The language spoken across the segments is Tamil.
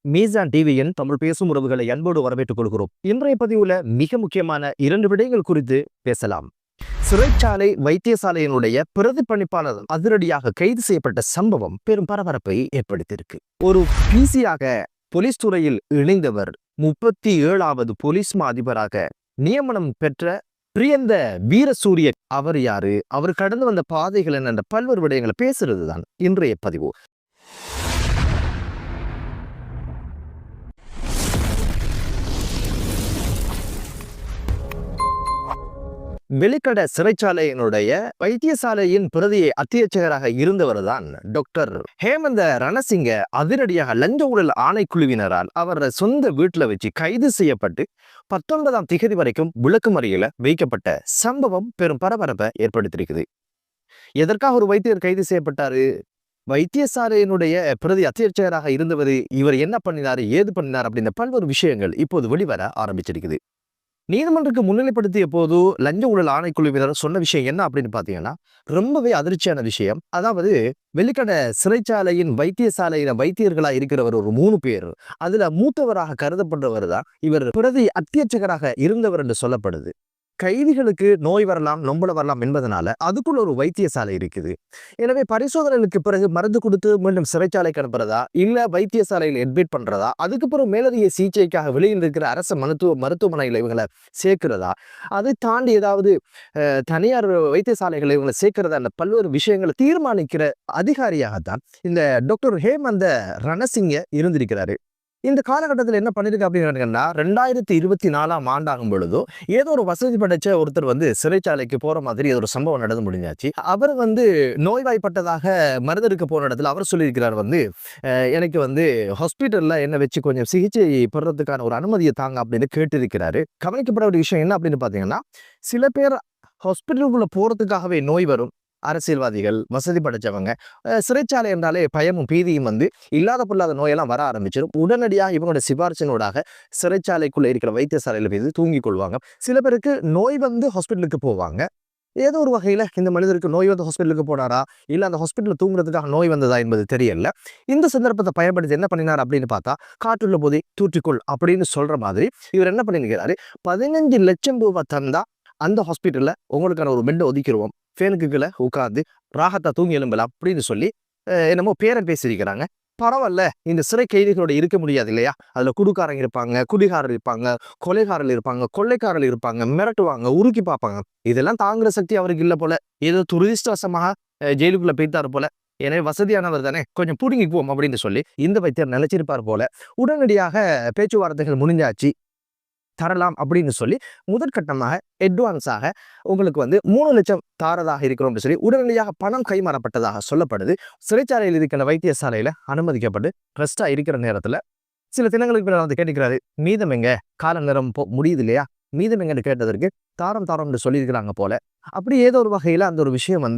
மீசான் டிவியின் தமிழ் பேசும் உறவுகளை அன்போடு வரவேற்றுக் கொள்கிறோம். இன்றைய பதிவுல மிக முக்கியமான 2 விடயங்கள் குறித்து பேசலாம். சிறைச்சாலை வைத்தியசாலையினுடைய பிரதிபலிப்பாளர் அதிரடியாக கைது செய்யப்பட்ட சம்பவம் பெரும் பரபரப்பை ஏற்படுத்தியிருக்கு. ஒரு பிசியாக போலீஸ் துறையில் இணைந்தவர் 37வது போலீஸ் அதிபராக நியமனம் பெற்ற பிரியந்த வீரசூரிய அவர் யாரு, அவர் கடந்து வந்த பாதைகள் என்ன, பல்வேறு விடயங்களை பேசுறது தான் இன்றைய பதிவு. வெளிக்கட சிறைச்சாலையினுடைய வைத்தியசாலையின் பிரதி அத்தியட்சகராக இருந்தவர் தான் டாக்டர் ஹேமந்த ரணசிங்க அதிரடியாக லஞ்ச ஊழல் ஆணைக்குழுவினரால் அவர் சொந்த வீட்டுல வச்சு கைது செய்யப்பட்டு 19ஆம் திகதி வரைக்கும் விளக்குமறியல வைக்கப்பட்ட சம்பவம் பெரும் பரபரப்பை ஏற்படுத்தியிருக்குது. எதற்காக ஒரு வைத்தியர் கைது செய்யப்பட்டாரு, வைத்தியசாலையினுடைய பிரதி அத்தியட்சகராக இருந்தவர் இவர் என்ன பண்ணினாரு, ஏது பண்ணினார் அப்படின்ற பல்வேறு விஷயங்கள் இப்போது வெளிவர ஆரம்பிச்சிருக்குது. நீதிமன்றத்துக்கு முன்னிலைப்படுத்திய போது லஞ்ச ஊழல் ஆணைக்குழுவினர் சொன்ன விஷயம் என்ன அப்படின்னு பாத்தீங்கன்னா ரொம்பவே அதிர்ச்சியான விஷயம். அதாவது வெளிக்கட சிறைச்சாலையின் வைத்தியசாலையில வைத்தியர்களா இருக்கிறவர் ஒரு 3 பேர், அதுல மூத்தவராக கருதப்படுறவர் தான் இவர் பிரதி அத்தியட்சகராக இருந்தவர் என்று சொல்லப்படுது. கைதிகளுக்கு நோய் வரலாம், நொம்பல வரலாம் என்பதனால அதுக்குள்ள ஒரு வைத்தியசாலை இருக்குது. எனவே பரிசோதனைகளுக்கு பிறகு மருந்து கொடுத்து மீண்டும் சிறைச்சாலைக்கு அனுப்புறதா, இல்ல வைத்தியசாலையில் அட்மிட் பண்றதா, அதுக்கு பிறகு மேலதிக சிகிச்சைக்காக வெளியில் இருக்கிற அரசு மருத்துவமனையில் இவங்களை சேர்க்கிறதா, அதை தாண்டி ஏதாவது தனியார் வைத்தியசாலைகளை இவங்களை சேர்க்கிறதா, அந்த பல்வேறு விஷயங்களை தீர்மானிக்கிற அதிகாரியாகத்தான் இந்த டாக்டர் ஹேமந்த ரணசிங்க இருந்திருக்கிறாரு. இந்த காலகட்டத்தில் என்ன பண்ணிருக்கு அப்படின்னு 2024ஆம் ஆண்டாகும் பொழுதோ ஏதோ ஒரு வசதி படைச்ச ஒருத்தர் சிறைச்சாலைக்கு போற மாதிரி ஒரு சம்பவம் நடந்து முடிஞ்சாச்சு. அவர் நோய்வாய்ப்பட்டதாக மருந்தெடுக்க போன இடத்துல அவர் சொல்லியிருக்கிறார், எனக்கு ஹாஸ்பிட்டல்ல என்ன வச்சு கொஞ்சம் சிகிச்சை பெறதுக்கான ஒரு அனுமதியை தாங்க அப்படின்னு கேட்டிருக்கிறாரு. கவனிக்கப்பட ஒரு விஷயம் என்ன அப்படின்னு பாத்தீங்கன்னா, சில பேர் ஹாஸ்பிட்டலுக்குள்ள போறதுக்காகவே நோய் வரும். அரசியல்வாதிகள், வசதி படைச்சவங்க, சிறைச்சாலை என்றாலே பயமும் பீதியும் இல்லாத பொல்லாத நோயெல்லாம் வர ஆரம்பிச்சிடும். உடனடியாக இவங்களோட சிபாரிசினோடாக சிறைச்சாலைக்குள்ள இருக்கிற வைத்தியசாலையில போய் தூங்கிக் கொள்வாங்க. சில பேருக்கு நோய் ஹாஸ்பிட்டலுக்கு போவாங்க. ஏதோ ஒரு வகையில இந்த மனிதருக்கு நோய் ஹாஸ்பிட்டலுக்கு போனாரா, இல்ல அந்த ஹாஸ்பிட்டல்ல தூங்குறதுக்காக நோய் வந்ததா என்பது தெரியல. இந்த சந்தர்ப்பத்தை பயன்படுத்தி என்ன பண்ணினார் அப்படின்னு பார்த்தா, காற்றுள்ள போதே தூற்றிக்கொள் அப்படின்னு சொல்ற மாதிரி இவர் என்ன பண்ணிருக்கிறாரு, 15 லட்சம் ரூபாய் தந்தா அந்த ஹாஸ்பிட்டல்ல உங்களுக்கான ஒரு பெட்டை ஒதுக்கிடுவோம், ஃபேனுக்கு கீழே உட்காந்து ராகத்தா தூங்கி எழும்பலாம் அப்படின்னு சொல்லி என்னமோ பேரன் பேசியிருக்கிறாங்க. பரவாயில்ல, இந்த சிறை கைதிகளோட இருக்க முடியாது இல்லையா, அதுல குடுக்காரங்க இருப்பாங்க, குடிகாரர் இருப்பாங்க, கொலைகாரர்கள் இருப்பாங்க, கொள்ளைக்காரர்கள் இருப்பாங்க, மிரட்டுவாங்க, உருக்கி பார்ப்பாங்க. இதெல்லாம் தாங்குற சக்தி அவருக்கு இல்லை போல. ஏதோ துரதிஷ்டவசமாக ஜெயிலுக்குள்ள போய்த்தாரு போல. எனவே வசதியானவர் தானே, கொஞ்சம் பிடுங்கிக்குவோம் அப்படின்னு சொல்லி இந்த வைத்தியர் நினைச்சிருப்பார் போல. உடனடியாக பேச்சுவார்த்தைகள் முடிஞ்சாச்சு, தரலாம் அப்படின்னு சொல்லி முதற்கட்டமாக அட்வான்ஸாக உங்களுக்கு 3 லட்சம் தாரதாக இருக்கிறோம் அப்படின்னு சொல்லி உடனடியாக பணம் கைமாறப்பட்டதாக சொல்லப்படுது. சிறைச்சாலையில் இருக்கிற வைத்தியசாலையில அனுமதிக்கப்பட்டு ரெஸ்டா இருக்கிற நேரத்துல சில தினங்களுக்கு பின்னர் கேட்டுக்கிறாரு, மீதம் எங்க, கால நேரம் முடியுது இல்லையா, மீதம் எங்கன்னு கேட்டதற்கு தாரம்னு சொல்லியிருக்கிறாங்க போல. அப்படி ஏதோ ஒரு வகையில அந்த ஒரு விஷயம்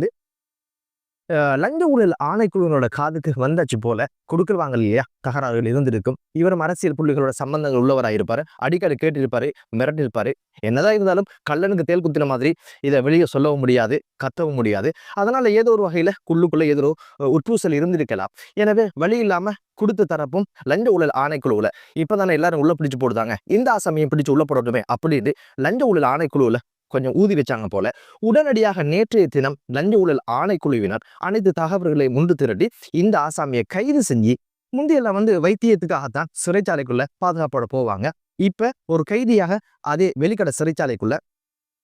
லஞ்ச ஊழல் ஆணைக்குழுவினோட காதுக்கு வந்தாச்சு போல. கொடுக்குறாங்க இல்லையா, தகராறுகள் இருந்திருக்கும். இவரும் அரசியல் புள்ளிகளோட சம்பந்தங்கள் உள்ளவராயிருப்பாரு, அடிக்கடி கேட்டிருப்பாரு, மிரட்டிருப்பாரு. என்னதான் இருந்தாலும் கல்லனுக்கு தேல் குத்தின மாதிரி இதை வெளியே சொல்லவும் முடியாது, கத்தவும் முடியாது. அதனால ஏதோ ஒரு வகையில குள்ளுக்குள்ள ஏதோ உட்பூசல் இருந்திருக்கலாம். எனவே வழி இல்லாம கொடுத்து தரப்பும் லஞ்ச ஊழல் ஆணைக்குழுவுல இப்பதானே எல்லாரும் உள்ள பிடிச்சு போடுதாங்க, இந்த ஆசாமியை பிடிச்சு உள்ள போடணுமே அப்படின்னு லஞ்ச ஊழல் ஆணைக்குழுவுல கொஞ்சம் ஊதி வச்சாங்க போல. உடனடியாக நேற்றைய தினம் லஞ்ச ஊழல் ஆணைக்குழுவினர் அனைத்து தகவல்களை முண்டு திரட்டி இந்த ஆசாமியை கைது செஞ்சு, முந்தையெல்லாம் வைத்தியத்துக்காகத்தான் சிறைச்சாலைக்குள்ள பாதுகாப்போட போவாங்க. இப்ப ஒரு கைதியாக அதே வெளிக்கட சிறைச்சாலைக்குள்ள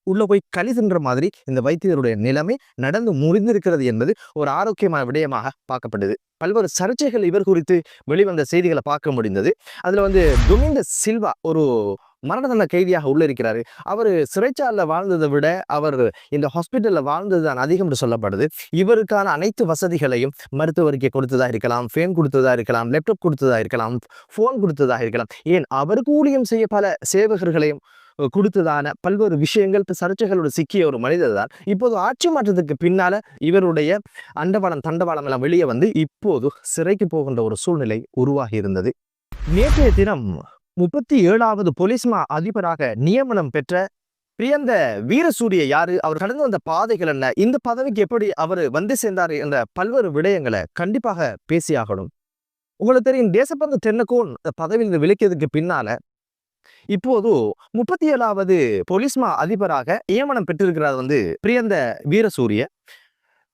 உள்ள போய் களி தின்ற மாதிரி இந்த வைத்தியருடைய நிலைமை நடந்து முடிந்திருக்கிறது என்பது ஒரு ஆரோக்கியமான விடயமாக பார்க்கப்படுது. பல்வேறு சர்ச்சைகள் இவர் குறித்து வெளிவந்த செய்திகளை பார்க்க முடிந்தது. அதுல டொமிண்டோ சில்வா ஒரு மரண தண்டனை கைதியாக உள்ள இருக்கிறாரு. அவர் சிறைச்சாலையில வாழ்ந்ததை விட அவர் இந்த ஹாஸ்பிட்டல்ல வாழ்ந்ததுதான் அதிகம் என்று சொல்லப்படுது. இவருக்கான அனைத்து வசதிகளையும் மருத்துவருக்கு கொடுத்ததா இருக்கலாம், ஃபேன் கொடுத்ததா இருக்கலாம், லேப்டாப் கொடுத்ததா இருக்கலாம், போன் கொடுத்ததாக இருக்கலாம், ஏன் அவருக்கு ஊழியம் செய்ய பல சேவகர்களையும் கொடுத்ததான பல்வேறு விஷயங்கள் சர்ச்சைகளோடு சிக்கிய ஒரு மனிதர் தான் இப்போது ஆட்சி மாற்றத்துக்கு பின்னால இவருடைய அண்டவாளம் தண்டவாளம் எல்லாம் வெளியே இப்போது சிறைக்கு போகின்ற ஒரு சூழ்நிலை உருவாகி இருந்தது. நேற்றைய தினம் 37வது போலீஸ் அதிபராக நியமனம் பெற்ற பிரியந்த வீரசூரிய யாரு, அவர் கடந்து வந்த பாதைகள் என்ன, இந்த பதவிக்கு எப்படி அவர் சேர்ந்தாரு என்ற பல்வேறு விடயங்களை கண்டிப்பாக பேசியாகணும். உங்களுக்கு தெரியும் தேசப்பந்து தென்னக்கோன் பதவியில் விலக்கியதுக்கு பின்னால இப்போது 37வது போலீஸ்மா அதிபராக நியமனம் பெற்றிருக்கிறார் பிரியந்த வீரசூரிய.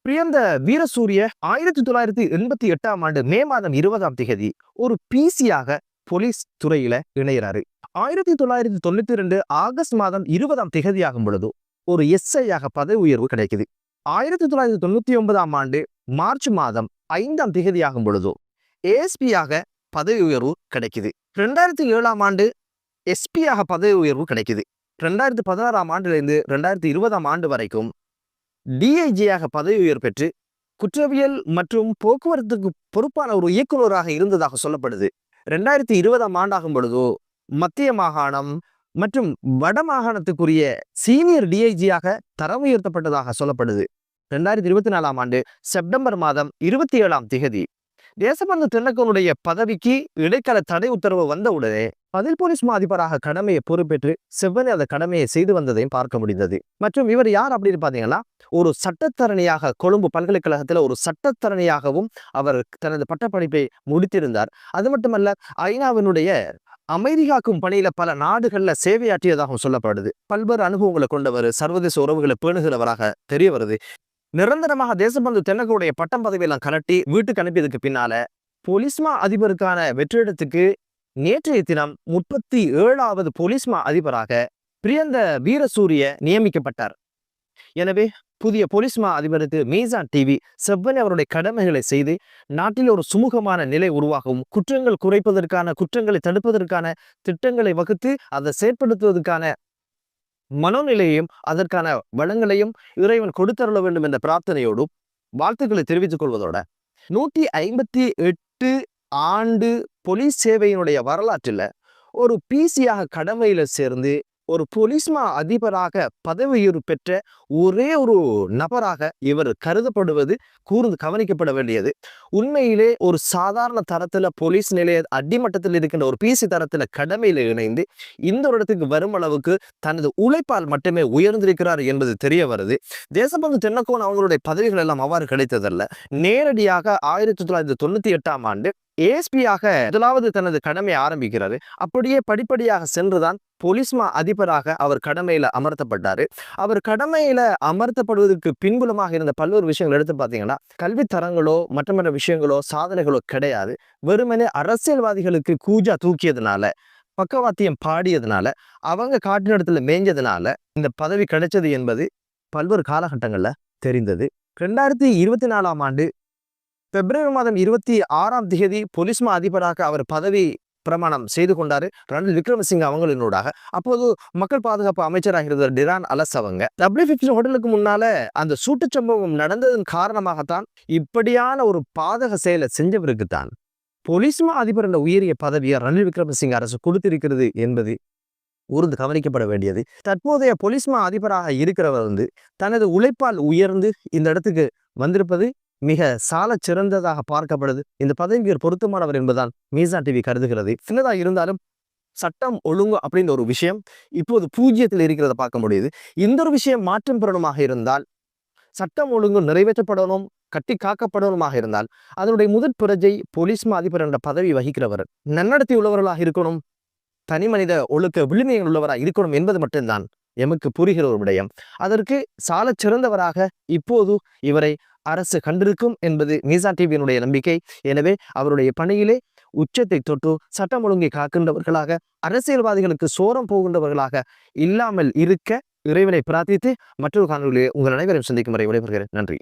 பிரியந்த வீரசூரிய 1988ஆம் ஆண்டு மே மாதம் 20ஆம் தேதி ஒரு பிசியாக போலீஸ் துறையில இணைகிறாரு. 1992 ஆகஸ்ட் மாதம் 20ஆம் தேதி ஆகும் பொழுது ஒரு எஸ்ஐயாக பதவி உயர்வு கிடைக்குது. 1999ஆம் ஆண்டு மார்ச் மாதம் 5ஆம் தேதி ஆகும் பொழுது ஏஎஸ்பியாக பதவி உயர்வு கிடைக்குது. 2007ஆம் ஆண்டு எஸ்பியாக பதவி உயர்வு கிடைக்குது. 2016ஆம் ஆண்டிலிருந்து 2020ஆம் ஆண்டு வரைக்கும் டிஐஜியாக பதவி உயர்வு பெற்று குற்றவியல் மற்றும் போக்குவரத்துக்கு பொறுப்பான ஒரு இயக்குநராக இருந்ததாக சொல்லப்படுது. 2020ஆம் ஆண்டாகும் பொழுது மத்திய மாகாணம் மற்றும் வட மாகாணத்துக்குரிய சீனியர் டிஐஜியாக தரம் உயர்த்தப்பட்டதாக சொல்லப்படுது. 2024ஆம் ஆண்டு செப்டம்பர் மாதம் 27ஆம் தேதி தேசப்பந்து தென்னக்கோனுடைய பதவிக்கு இடைக்கால தடை உத்தரவு வந்தவுடனே பதில் போலீஸ் மா அதிபராக கடமையை பொறுப்பேற்று செவ்வனே அந்த கடமையை செய்து வந்ததையும் பார்க்க முடிந்தது. மற்றும் இவர் யார் அப்படின்னு பாத்தீங்கன்னா, ஒரு சட்டத்தரணியாக கொழும்பு பல்கலைக்கழகத்தில் ஒரு சட்டத்தரணியாகவும் அவர் தனது பட்டப்படிப்பை முடித்திருந்தார். அது மட்டுமல்ல, ஐநாவினுடைய அமைதி காக்கும் பணியில பல நாடுகள்ல சேவையாற்றியதாகவும் சொல்லப்படுது. பல்வேறு அனுபவங்களை கொண்டவர், சர்வதேச உறவுகளை பேணுகிறவராக தெரிய வருது. நிரந்தரமாக தேசப்பந்து தென்னக்கோனுடைய பட்டம் பதவியெல்லாம் கலட்டி வீட்டுக்கு அனுப்பியதுக்கு பின்னால போலீஸ்மா அதிபருக்கான வெற்றிடத்துக்கு நேற்றைய தினம் 37வது போலீஸ்மா அதிபராக பிரியந்த வீரசூரிய நியமிக்கப்பட்டார். எனவே புதிய போலீஸ்மா அதிபருக்கு மீசான் டிவி செவ்வனே அவருடைய கடமைகளை செய்து நாட்டில் ஒரு சுமூகமான நிலை உருவாகவும் குற்றங்கள் குறைப்பதற்கான, குற்றங்களை தடுப்பதற்கான திட்டங்களை வகுத்து அதை செயற்படுத்துவதற்கான மனோநிலையையும் அதற்கான வளங்களையும் இறைவன் கொடுத்தருள வேண்டும் என்ற பிரார்த்தனையோடும் வாழ்த்துக்களை தெரிவித்துக் கொள்வதோட 158 ஆண்டு போலீஸ் சேவையினுடைய வரலாற்றில் ஒரு பிசியாக கடமையில சேர்ந்து ஒரு போலீஸ்மா அதிபராக பதவி உயர்வு பெற்ற ஒரே ஒரு நபராக இவர் கருதப்படுவது கூர்ந்து கவனிக்கப்பட வேண்டியது. உண்மையிலே ஒரு சாதாரண தரத்துல போலீஸ் நிலைய அடிமட்டத்தில் இருக்கின்ற ஒரு பிசி தரத்துல கடமையில இணைந்து இந்த ஒரு இடத்துக்கு வரும் அளவுக்கு தனது உழைப்பால் மட்டுமே உயர்ந்திருக்கிறார் என்பது தெரிய வருது. தேசப்பந்து தென்னக்கோன் அவங்களுடைய பதவிகள் எல்லாம் அவ்வாறு கிடைத்ததல்ல. நேரடியாக 1998ஆம் ஆண்டு ஏஎஸ்பியாக முதலாவது தனது கடமையை ஆரம்பிக்கிறாரு. அப்படியே படிப்படியாக சென்றுதான் போலீஸ்மா அதிபராக அவர் கடமையில அமர்த்தப்பட்டாரு. அவர் கடமையில அமர்த்தப்படுவதற்கு பின்புலமாக இருந்த பல்வேறு விஷயங்கள் எடுத்து பார்த்தீங்கன்னா, கல்வி தரங்களோ மற்ற விஷயங்களோ சாதனைகளோ கிடையாது. வெறுமனே அரசியல்வாதிகளுக்கு கூஜா தூக்கியதுனால, பக்கவாத்தியம் பாடியதுனால, அவங்க காட்டின இடத்துல மேய்ஞ்சதுனால இந்த பதவி கிடைச்சது என்பது பல்வேறு காலகட்டங்கள்ல தெரிந்தது. 2024ஆம் ஆண்டு பிப்ரவரி மாதம் 26ஆம் தேதி போலீஸ்மா அதிபராக அவர் பதவி பிரமாணம் செய்து கொண்டாரு ரணில் விக்ரமசிங்க அவங்களினூடாக. அப்போது மக்கள் பாதுகாப்பு அமைச்சராக இருந்த டிரான் அலஸ் அவங்க W15 ஹோட்டலுக்கு முன்னால அந்த சூட்டு சம்பவம் நடந்ததன் காரணமாகத்தான் இப்படியான ஒரு பாதக செயலை செஞ்சவருக்குத்தான் போலீஸ்மா அதிபர் என்ற உயரிய பதவியை ரணில் விக்ரமசிங்க அரசு கொடுத்திருக்கிறது என்பது ஊர்ந்து கவனிக்கப்பட வேண்டியது. தற்போதைய போலீஸ்மா அதிபராக இருக்கிறவர் தனது உழைப்பால் உயர்ந்து இந்த இடத்துக்கு வந்திருப்பது மிக சால சிறந்ததாக பார்க்கப்படுது. இந்த பதவிக்கு பொருத்தமானவர் என்பதால் மீசான் டிவி கருதுகிறது. சின்னதா இருந்தாலும் சட்டம் ஒழுங்கு அப்படின்ற ஒரு விஷயம் இப்போது பூஜ்ஜியத்தில் இருக்கிறத பார்க்க முடியுது. இந்த ஒரு விஷயம் மாற்றம் பெறணுமாக இருந்தால், சட்டம் ஒழுங்கு நிறைவேற்றப்படணும், கட்டி காக்கப்படணுமாக இருந்தால், அதனுடைய முதற் பிரஜை போலீஸ்மா அதிபர் என்ற பதவி வகிக்கிறவர் நன்னடத்தி உள்ளவர்களாக இருக்கணும், தனி மனித ஒழுக்க விழுமியங்கள் உள்ளவராக இருக்கணும் என்பது மட்டும்தான் எமக்கு புரிகிற ஒரு விடயம். அதற்கு சால சிறந்தவராக இப்போது இவரை அரசு கண்டிருக்கும் என்பது மீசான் டிவியினுடைய நம்பிக்கை. எனவே அவருடைய பணியிலே உச்சத்தை தொட்டு சட்டம் ஒழுங்கை காக்கின்றவர்களாக, அரசியல்வாதிகளுக்கு சோரம் போகின்றவர்களாக இல்லாமல் இருக்க இறைவனை பிரார்த்தித்து மற்றொரு காணொலியை உங்கள் அனைவரையும் சந்திக்கும் வரை விடைபெறுகிறேன். நன்றி.